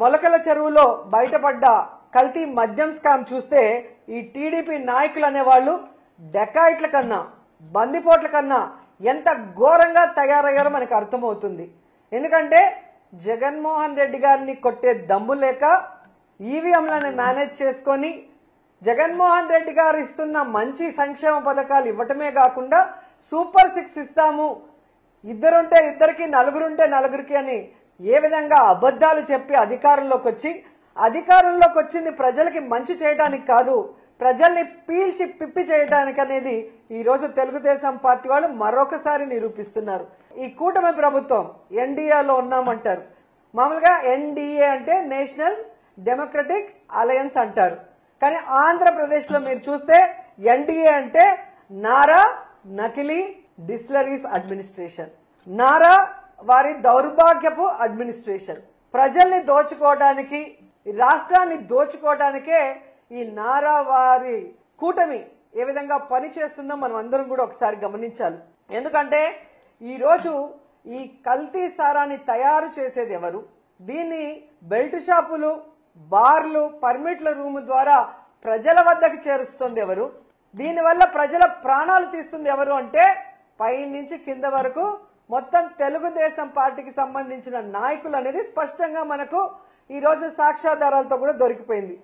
మొలకల చెరువులో బయటపడ్డ కల్తీ మద్యం స్కామ్ చూస్తే ఈ టీడీపీ నాయకులు అనేవాళ్ళు డెకాయిట్ల కన్నా బందిపోట్ల కన్నా ఎంత ఘోరంగా తయారయ్యారో మనకు అర్థమవుతుంది. ఎందుకంటే జగన్మోహన్ రెడ్డి గారిని కొట్టే దమ్ము లేక ఈవీఎంలను మేనేజ్ చేసుకొని జగన్మోహన్ రెడ్డి గారు ఇస్తున్న మంచి సంక్షేమ పథకాలు ఇవ్వటమే కాకుండా సూపర్ 6 ఇస్తాము, ఇద్దరుంటే ఇద్దరికి నలుగురుంటే నలుగురికి అని ఏ విధంగా అబద్ధాలు చెప్పి అధికారంలోకి వచ్చింది ప్రజలకి మంచి చేయడానికి కాదు, ప్రజల్ని పీల్చి పిప్పి చేయడానికి అనేది ఈ రోజు తెలుగుదేశం పార్టీ వాళ్ళు మరొకసారి నిరూపిస్తున్నారు. ఈ కూటమి ప్రభుత్వం ఎన్డీఏలో ఉన్నామంటారు. మామూలుగా ఎన్డీఏ అంటే నేషనల్ డెమోక్రటిక్ అలయన్స్ అంటారు. కానీ ఆంధ్రప్రదేశ్ లో మీరు చూస్తే ఎన్డీఏ అంటే నారా నకిలీ డిస్టిలరీస్ అడ్మినిస్ట్రేషన్, నారా వారి దౌర్భాగ్యపు అడ్మినిస్ట్రేషన్. ప్రజల్ని దోచుకోవడానికి, రాష్ట్రాన్ని దోచుకోవడానికే ఈ నారా వారి కూటమి ఏ విధంగా పని చేస్తుందో మనం అందరం కూడా ఒకసారి గమనించాలి. ఎందుకంటే ఈ రోజు ఈ కల్తీ సారాన్ని తయారు చేసేది ఎవరు, దీన్ని బెల్ట్ షాపులు, బార్లు, పర్మిట్ల రూమ్ ద్వారా ప్రజల వద్దకు చేరుస్తుంది ఎవరు, దీనివల్ల ప్రజల ప్రాణాలు తీస్తుంది ఎవరు అంటే పై నుంచి కింద వరకు మొత్తం తెలుగుదేశం పార్టీకి సంబంధించిన నాయకులు అనేది స్పష్టంగా మనకు ఈ రోజు సాక్ష్యాధారాలతో కూడా దొరికిపోయింది.